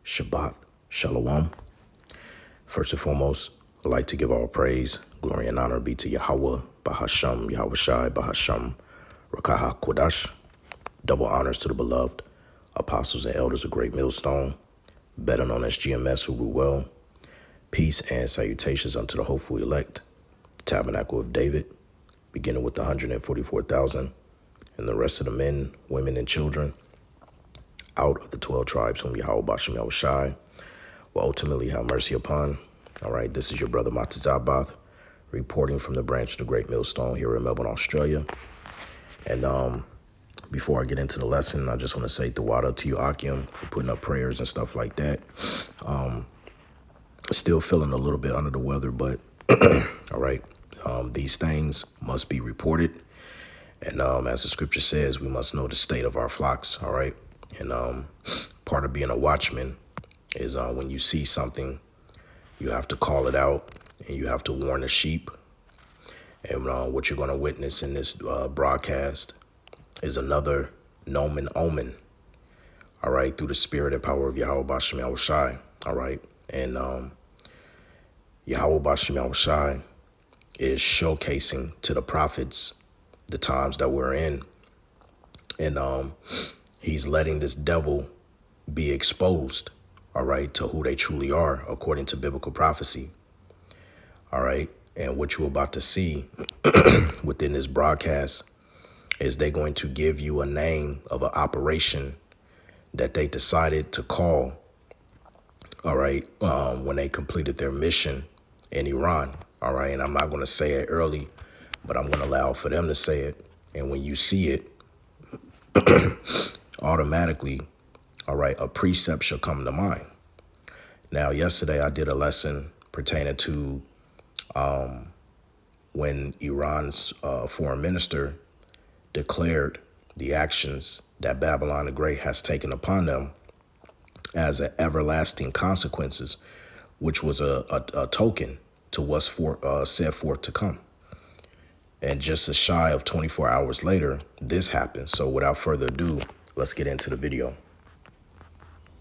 Shabbat Shalom. First and foremost, I'd like to give all praise, glory, and honor be to Yahweh, Bahasham, Yahweh Shai, Bahasham, Rakaha Kodash. Double honors to the beloved apostles and elders of Great Millstone, better known as GMS, who rule well. Peace and salutations unto the hopeful elect, the Tabernacle of David, beginning with the 144,000, and the rest of the men, women, and children out of the 12 tribes whom Yahweh Bashem Yahweh Shai will ultimately have mercy upon. All right, this is your brother Matazabath reporting from the branch of the Great Millstone here in Melbourne, Australia. And before I get into the lesson, I just want to say Tawada to you, Akim, for putting up prayers and stuff like that. Still feeling a little bit under the weather, but all right, these things must be reported. And as the scripture says, we must know the state of our flocks, all right? And part of being a watchman is when you see something, you have to call it out and you have to warn the sheep. And what you're going to witness in this broadcast is another Omen, all right, through the spirit and power of Yahweh Bashem Yahweh Shai, all right? And Yahweh Bashem Yahweh Shai is showcasing to the prophets the times that we're in. And he's letting this devil be exposed, all right, to who they truly are, according to biblical prophecy. All right. And what you're about to see within this broadcast is they're going to give you a name of an operation that they decided to call, all right, when they completed their mission in Iran. All right. And I'm not going to say it early, but I'm going to allow for them to say it. And when you see it, automatically, all right, a precept shall come to mind. Now, yesterday I did a lesson pertaining to when Iran's foreign minister declared the actions that Babylon the Great has taken upon them as an everlasting consequences, which was a token to what's set forth to come. And just a shy of 24 hours later, this happened. So without further ado, let's get into the video.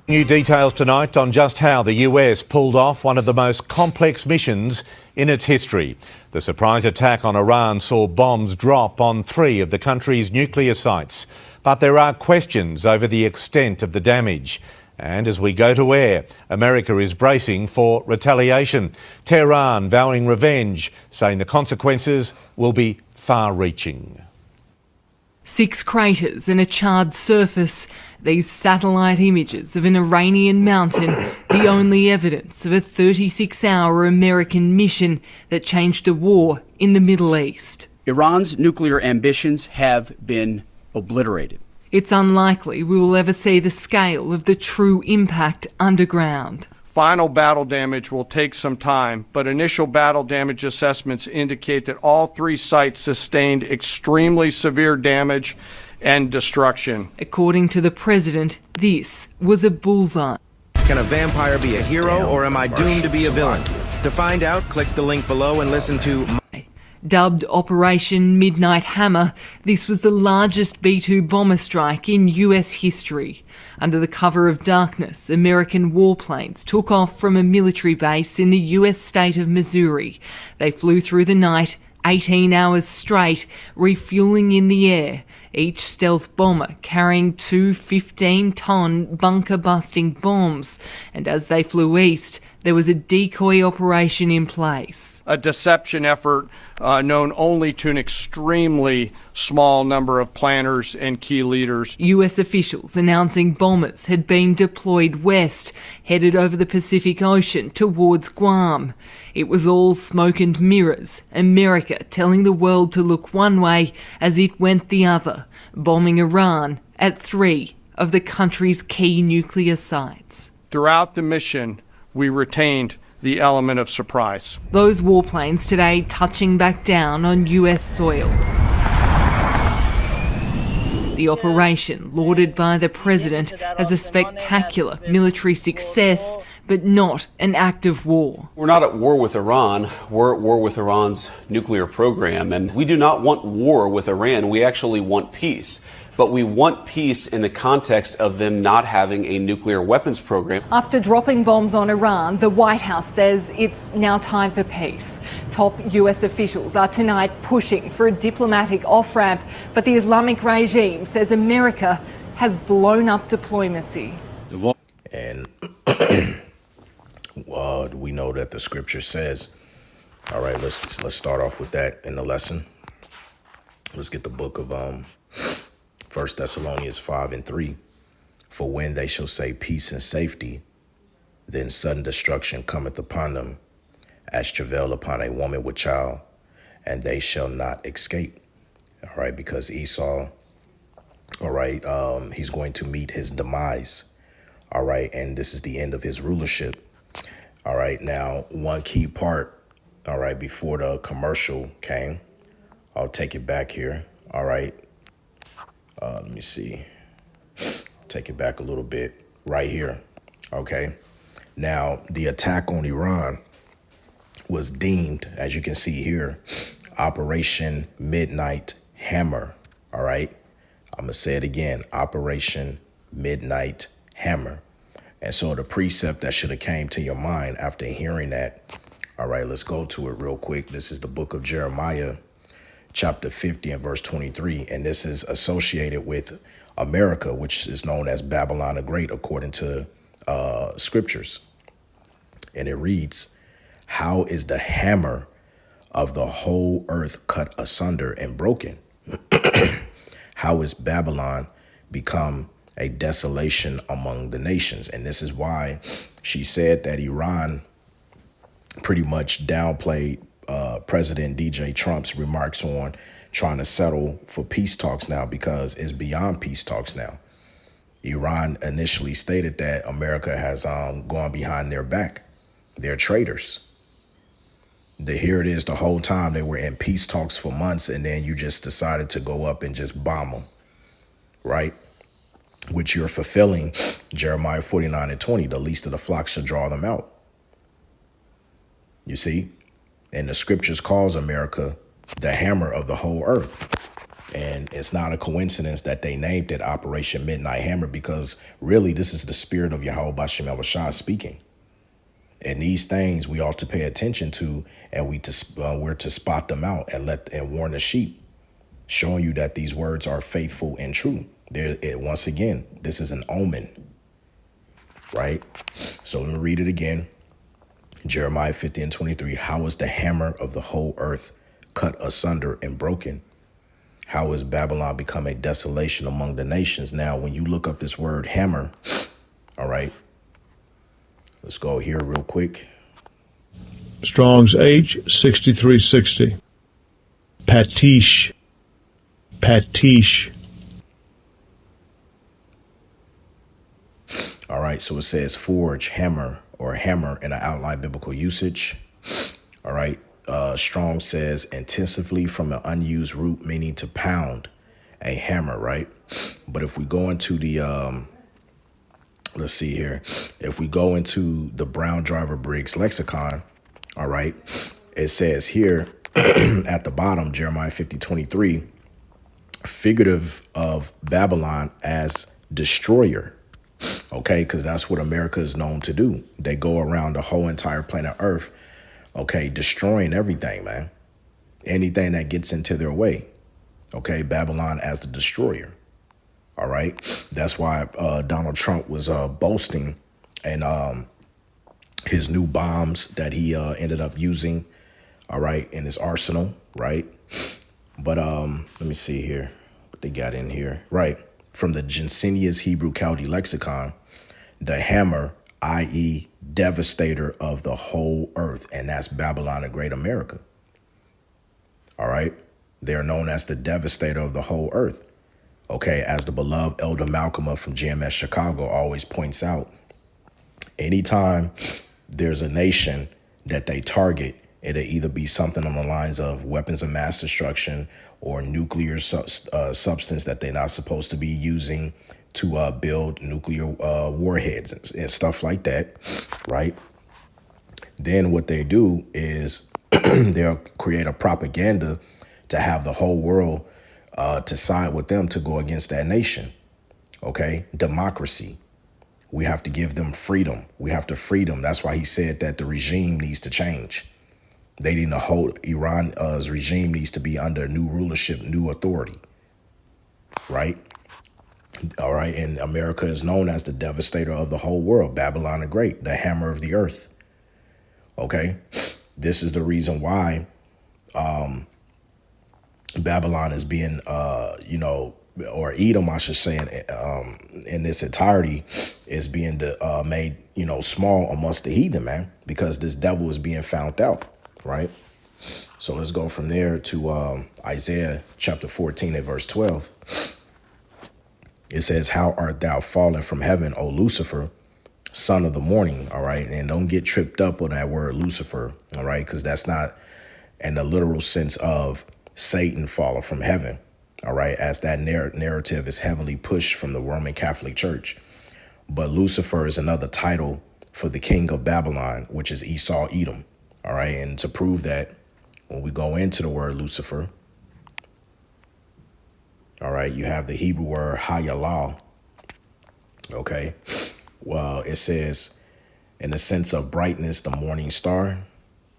New details tonight on just how the US pulled off one of the most complex missions in its history. The surprise attack on Iran saw bombs drop on 3 of the country's nuclear sites. But there are questions over the extent of the damage. And as we go to air, America is bracing for retaliation. Tehran vowing revenge, saying the consequences will be far-reaching. 6 craters and a charred surface. These satellite images of an Iranian mountain, the only evidence of a 36-hour American mission that changed a war in the Middle East. Iran's nuclear ambitions have been obliterated. It's unlikely we will ever see the scale of the true impact underground. Final battle damage will take some time, but initial battle damage assessments indicate that all 3 sites sustained extremely severe damage and destruction. According to the president, this was a bullseye. Can a vampire be a hero, or am I doomed to be a villain? To find out, click the link below and listen to... Dubbed Operation Midnight Hammer, this was the largest B-2 bomber strike in US history. Under the cover of darkness, American warplanes took off from a military base in the US state of Missouri. They flew through the night, 18 hours straight, refueling in the air, each stealth bomber carrying 2 15-ton bunker-busting bombs. And as they flew east, there was a decoy operation in place. A deception effort known only to an extremely small number of planners and key leaders. US officials announcing bombers had been deployed west, headed over the Pacific Ocean towards Guam. It was all smoke and mirrors, America telling the world to look one way as it went the other, bombing Iran at 3 of the country's key nuclear sites. Throughout the mission, we retained the element of surprise. Those warplanes today touching back down on US soil. The operation, lauded by the president as a spectacular military success, but not an act of war. We're not at war with Iran, we're at war with Iran's nuclear program, and we do not want war with Iran, we actually want peace. but we want peace in the context of them not having a nuclear weapons program. After dropping bombs on Iran, the White House says it's now time for peace. Top US officials are tonight pushing for a diplomatic off-ramp, but the Islamic regime says America has blown up diplomacy. And we know that the scripture says, all right, let's start off with that in the lesson. Let's get the book of 1 Thessalonians 5:3. For when they shall say peace and safety, then sudden destruction cometh upon them, as travail upon a woman with child, and they shall not escape. All right, because Esau, all right, he's going to meet his demise. All right, and this is the end of his rulership. All right, now one key part, all right, before the commercial came, I'll take it back here. All right, let me see. Take it back a little bit right here. Okay, now the attack on Iran was deemed, as you can see here, Operation Midnight Hammer. All right, I'm gonna say it again, Operation Midnight Hammer. And so the precept that should have came to your mind after hearing that, all right, let's go to it real quick. This is the book of Jeremiah, chapter 50 and verse 23. And this is associated with America, which is known as Babylon the Great, according to scriptures. And it reads, how is the hammer of the whole earth cut asunder and broken? How is Babylon become a desolation among the nations? And this is why she said that Iran pretty much downplayed President DJ Trump's remarks on trying to settle for peace talks now, because it's beyond peace talks now. Iran initially stated that America has gone behind their back. They're traitors. Here it is, the whole time they were in peace talks for months, and then you just decided to go up and just bomb them, right? Which you're fulfilling Jeremiah 49:20, the least of the flock shall draw them out. You see? And the scriptures calls America the hammer of the whole earth. And it's not a coincidence that they named it Operation Midnight Hammer, because really this is the spirit of Yahweh Bashem Yahushua speaking. And these things we ought to pay attention to, and we're to spot them out and warn the sheep, showing you that these words are faithful and true. Once again, this is an omen, right? So let me read it again. Jeremiah 50:23. How is the hammer of the whole earth cut asunder and broken? How is Babylon become a desolation among the nations? Now, when you look up this word hammer, all right, let's go here real quick. Strong's H 6360. Patish. Patish. All right, so it says forge, hammer, or hammer in an outline biblical usage. All right, Strong says intensively from an unused root, meaning to pound, a hammer, right? But if we go into the, let's see here. If we go into the Brown Driver Briggs lexicon, all right, it says here at the bottom, Jeremiah 50:23, figurative of Babylon as destroyer. Okay, because that's what America is known to do. They go around the whole entire planet Earth, okay, destroying everything, man. Anything that gets into their way. Okay, Babylon as the destroyer. All right, that's why Donald Trump was boasting and his new bombs that he ended up using, all right, in his arsenal, right? But let me see here what they got in here, right? From the Jensenius Hebrew Chaldee lexicon, the hammer, i.e. devastator of the whole earth, and that's Babylon the Great America. All right, they're known as the devastator of the whole earth. Okay, as the beloved Elder Malcolm from GMS Chicago always points out, anytime there's a nation that they target, it'll either be something on the lines of weapons of mass destruction or nuclear substance that they're not supposed to be using to build nuclear warheads and stuff like that, right? Then what they do is they'll create a propaganda to have the whole world to side with them to go against that nation. Okay, democracy. We have to give them freedom. We have to free them. That's why he said that the regime needs to change. They need to hold Iran's regime needs to be under new rulership, new authority. Right. All right. And America is known as the devastator of the whole world. Babylon the Great, the hammer of the earth. OK, this is the reason why Babylon is being, or Edom, I should say, in this entirety is being made, small amongst the heathen, man, because this devil is being found out. Right. So let's go from there to Isaiah chapter 14 and verse 12. It says, how art thou fallen from heaven, O Lucifer, son of the morning? All right. And don't get tripped up on that word Lucifer. All right. Because that's not in the literal sense of Satan falling from heaven. All right. As that narrative is heavily pushed from the Roman Catholic Church. But Lucifer is another title for the king of Babylon, which is Esau, Edom. All right. And to prove that, when we go into the word Lucifer, all right, you have the Hebrew word Hayalah. OK, well, it says in the sense of brightness, the morning star.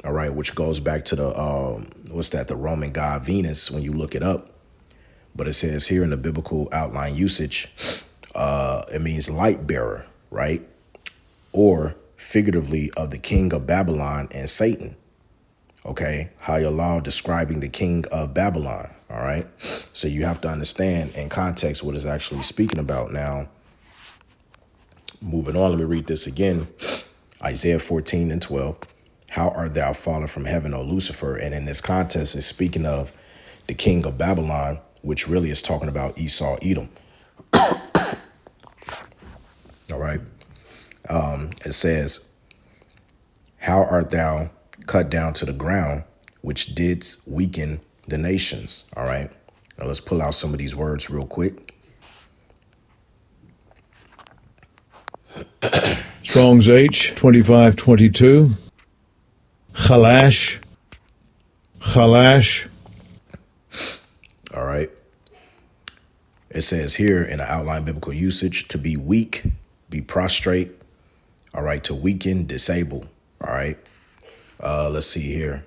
All right, which goes back to the the Roman god Venus when you look it up. But it says here in the biblical outline usage, it means light bearer. Right. Or figuratively of the king of Babylon and Satan. OK, Hayalah describing the king of Babylon. All right. So you have to understand in context what it's actually speaking about. Now, moving on, let me read this again. Isaiah 14 and 12. How art thou fallen from heaven, O Lucifer? And in this context, it's speaking of the king of Babylon, which really is talking about Esau, Edom. All right. It says, how art thou cut down to the ground, which didst weaken the nations? All right. Now let's pull out some of these words real quick. Strong's H 2522. Khalash. Khalash. All right. It says here in the outline biblical usage, to be weak, be prostrate. All right. To weaken, disable. All right. Let's see here.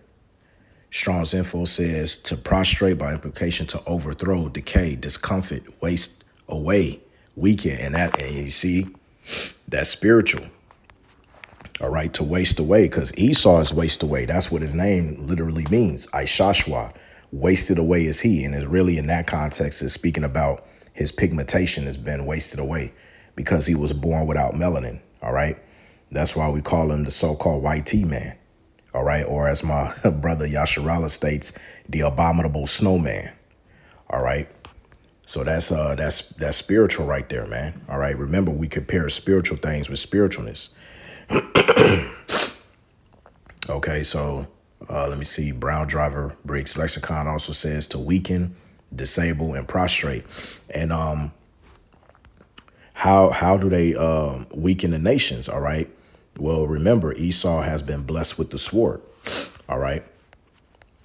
Strong's Info says to prostrate, by implication, to overthrow, decay, discomfort, waste away, weaken. And you see, that's spiritual. All right. To waste away, because Esau is waste away. That's what his name literally means. Ishashwa, wasted away is he. And it really in that context is speaking about his pigmentation has been wasted away because he was born without melanin. All right. That's why we call him the so-called white tea man. All right. Or as my brother Yasharala states, the abominable snowman. All right. So that's spiritual right there, man. All right. Remember, we compare spiritual things with spiritualness. OK, so let me see. Brown Driver Briggs Lexicon also says to weaken, disable, and prostrate. And how do they weaken the nations? All right. Well, remember, Esau has been blessed with the sword. All right.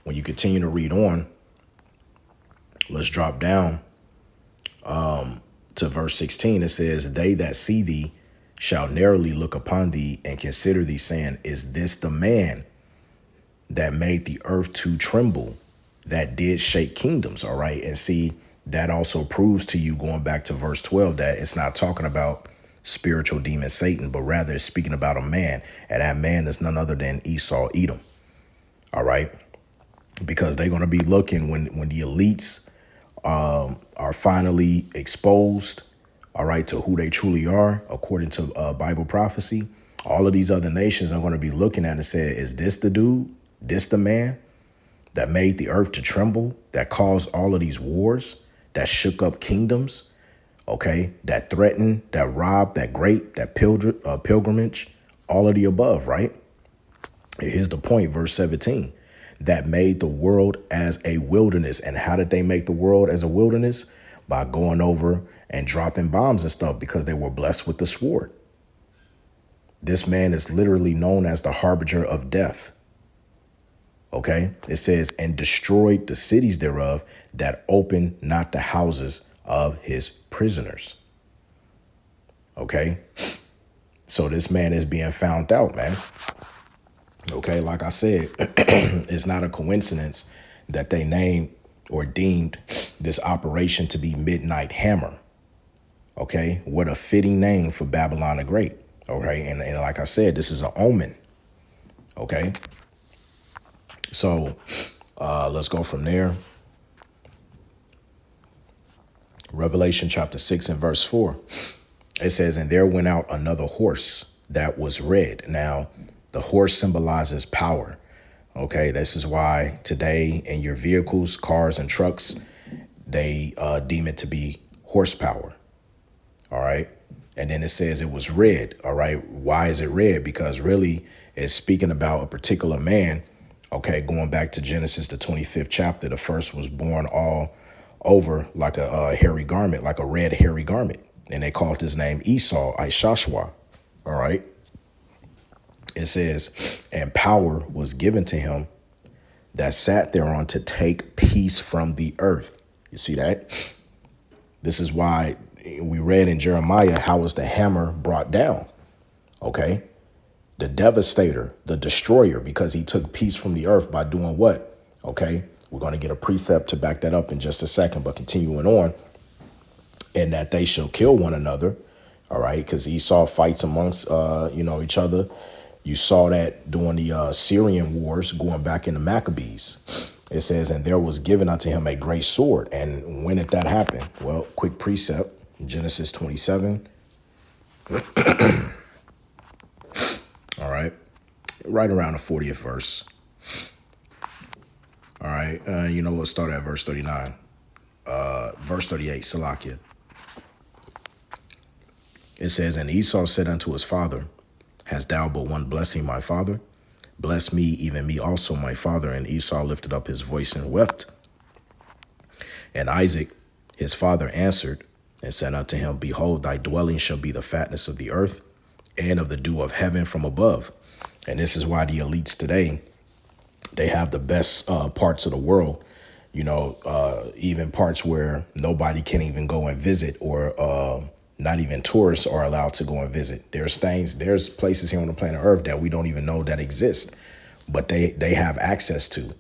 When you continue to read on, let's drop down to verse 16. It says, they that see thee shall narrowly look upon thee and consider thee, saying, is this the man that made the earth to tremble, that did shake kingdoms? All right. And see, that also proves to you, going back to verse 12, that it's not talking about spiritual demon Satan, but rather it's speaking about a man. And that man is none other than Esau, Edom. All right. Because they're going to be looking when the elites are finally exposed, all right, to who they truly are, according to Bible prophecy. All of these other nations are going to be looking at and say, is this the dude? This the man that made the earth to tremble, that caused all of these wars, that shook up kingdoms, okay, that threatened, that robbed, that great, that pilgrimage, all of the above, right? Here's the point, verse 17, that made the world as a wilderness. And how did they make the world as a wilderness? By going over and dropping bombs and stuff, because they were blessed with the sword. This man is literally known as the harbinger of death. Okay, it says, and destroyed the cities thereof, that opened not the houses of his prisoners. Okay, so this man is being found out, man. Okay, like I said, it's not a coincidence that they named or deemed this operation to be Midnight Hammer. Okay, what a fitting name for Babylon the Great. Okay, and like I said, this is an omen. Okay, so let's go from there. Revelation chapter 6 and verse 4. It says, and there went out another horse that was red. Now, the horse symbolizes power. Okay, this is why today in your vehicles, cars and trucks, they deem it to be horsepower. All right. And then it says it was red. All right. Why is it red? Because really it's speaking about a particular man. Okay. Going back to Genesis, the 25th chapter, the first was born all over like a hairy garment, like a red hairy garment. And they called his name Esau, Ishashwa. All right. It says, and power was given to him that sat thereon to take peace from the earth. You see that? This is why we read in Jeremiah, how was the hammer brought down? Okay. The devastator, the destroyer, because he took peace from the earth by doing what? Okay. We're going to get a precept to back that up in just a second, but continuing on, and that they shall kill one another. All right. Because Esau fights amongst, each other. You saw that during the Syrian wars going back in the Maccabees. It says, and there was given unto him a great sword. And when did that happen? Well, quick precept, Genesis 27. All right. Right around the 40th verse. All right. We'll start at verse 39. Verse 38, Salakia. It says, and Esau said unto his father, hast thou but one blessing, my father? Bless me, even me also, my father. And Esau lifted up his voice and wept. And Isaac, his father, answered and said unto him, behold, thy dwelling shall be the fatness of the earth and of the dew of heaven from above. And this is why the elites today, they have the best parts of the world, even parts where nobody can even go and visit, or not even tourists are allowed to go and visit. There's places here on the planet Earth that we don't even know that exist, but they have access to.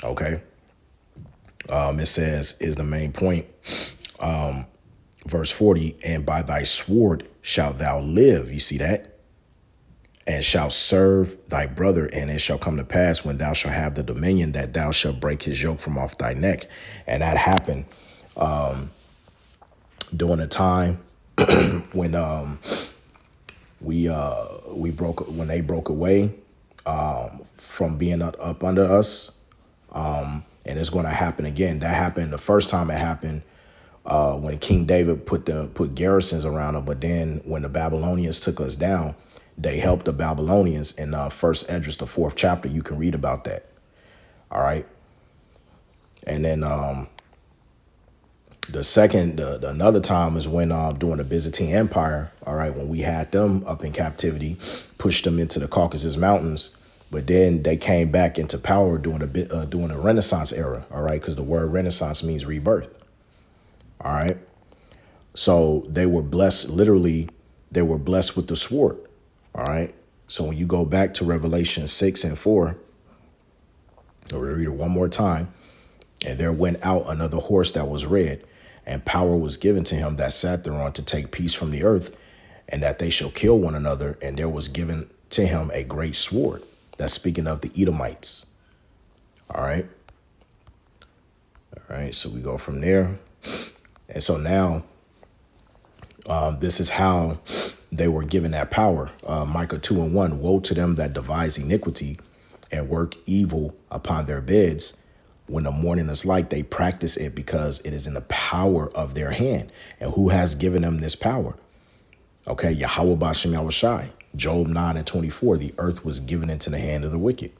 Okay. It says, is the main point. Verse 40, and by thy sword shalt thou live. You see that? And shalt serve thy brother, and it shall come to pass when thou shalt have the dominion that thou shalt break his yoke from off thy neck. And that happened during a time when when they broke away from being up under us. And it's going to happen again. That happened the first time it happened when King David put garrisons around them. But then when the Babylonians took us down, they helped the Babylonians in First Esdras, the 4th chapter. You can read about that. All right. And then another time is when during the Byzantine Empire. All right. When we had them up in captivity, pushed them into the Caucasus Mountains. But then they came back into power during the Renaissance era. All right. Because the word Renaissance means rebirth. All right. So they were blessed. Literally, they were blessed with the sword. All right. So when you go back to Revelation 6 and 4, I'll read it one more time. And there went out another horse that was red, and power was given to him that sat thereon to take peace from the earth, and that they shall kill one another. And there was given to him a great sword. That's speaking of the Edomites. All right. All right. So we go from there. And so now this is how they were given that power. Micah 2 and 1, woe to them that devise iniquity and work evil upon their beds. When the morning is light, they practice it because it is in the power of their hand. And who has given them this power? Okay, Yahweh Bashem Yahushai. Job 9 and 24, the earth was given into the hand of the wicked.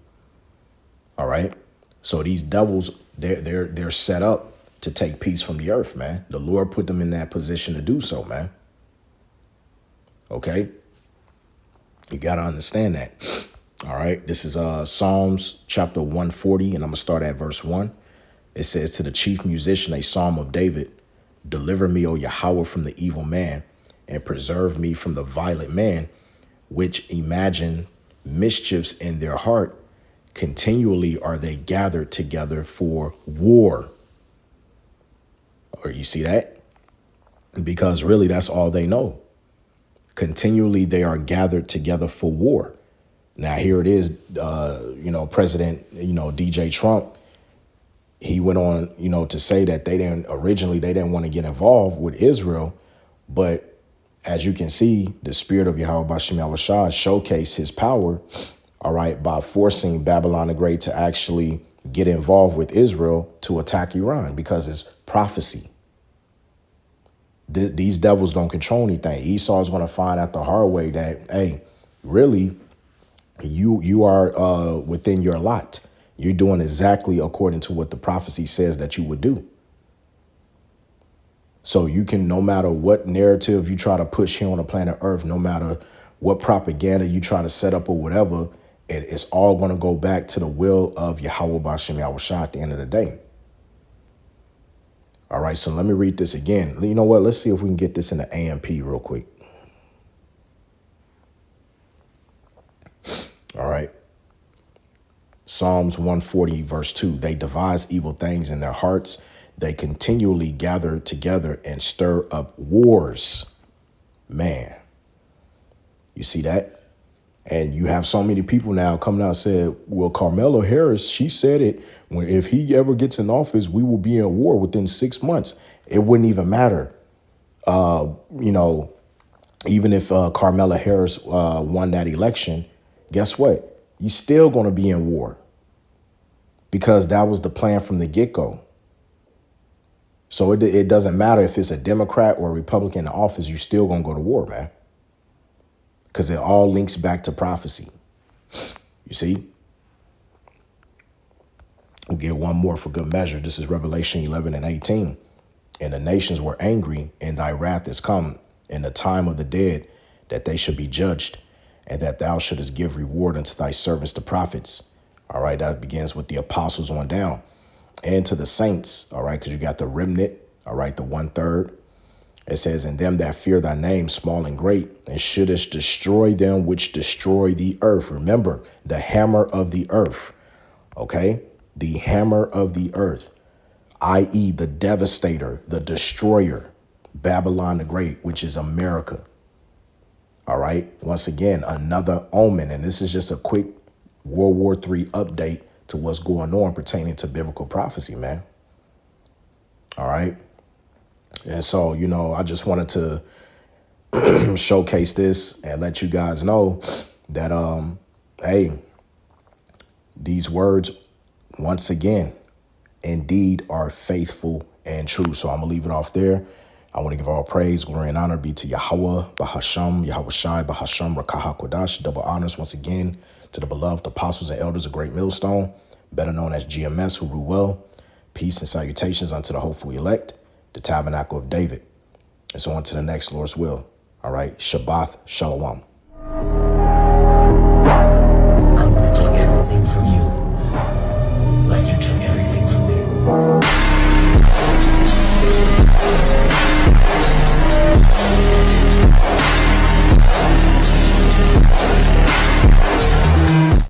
All right. So these devils, they're set up to take peace from the earth, man. The Lord put them in that position to do so, man. Okay. You got to understand that. All right. This is Psalms chapter 140, and I'm going to start at verse 1. It says, to the chief musician, a psalm of David, deliver me, O Yahweh, from the evil man, and preserve me from the violent man, which imagine mischiefs in their heart. Continually are they gathered together for war. Or you see that? Because really, that's all they know. Continually, they are gathered together for war. Now, here it is, President, DJ Trump, he went on, to say that they didn't want to get involved with Israel. But as you can see, the spirit of Yahweh Bashem Yahushua showcased his power, all right, by forcing Babylon the Great to actually get involved with Israel to attack Iran, because it's prophecy. These devils don't control anything. Esau is going to find out the hard way that, hey, really, you are within your lot. You're doing exactly according to what the prophecy says that you would do. So you can, no matter what narrative you try to push here on the planet Earth, no matter what propaganda you try to set up or whatever, it's all going to go back to the will of Yahweh Bashem Yahushua at the end of the day. All right, so let me read this again. You know what? Let's see if we can get this in the AMP real quick. All right. Psalms 140, verse 2. They devise evil things in their hearts. They continually gather together and stir up wars. Man, you see that? And you have so many people now coming out and said, well, Carmela Harris, she said it. If he ever gets in office, we will be in war within 6 months. It wouldn't even matter. Even if Carmela Harris won that election, guess what? You're still going to be in war, because that was the plan from the get-go. So it doesn't matter if it's a Democrat or a Republican in office, you're still going to go to war, man, because it all links back to prophecy. You see? We'll get one more for good measure. This is Revelation 11 and 18. And the nations were angry, and thy wrath is come in the time of the dead, that they should be judged, and that thou shouldest give reward unto thy servants, the prophets. All right, that begins with the apostles on down, and to the saints. All right, because you got the remnant. All right, the 1/3. It says, and them that fear thy name, small and great, and shouldest destroy them which destroy the earth. Remember, the hammer of the earth. Okay, the hammer of the earth, i.e. the devastator, the destroyer, Babylon the Great, which is America. All right. Once again, another omen. And this is just a quick World War III update to what's going on pertaining to biblical prophecy, man. All right. And so, I just wanted to showcase this and let you guys know that, hey, these words, once again, indeed are faithful and true. So I'm going to leave it off there. I want to give all praise, glory, and honor be to Yahweh, Bahasham, Yahweh Shai, Bahasham, Rakaha Kodash. Double honors once again to the beloved apostles and elders of Great Millstone, better known as GMS, who rule well. Peace and salutations unto the hopeful elect, the tabernacle of David. And so on to the next Lord's will. All right. Shabbat Shalom.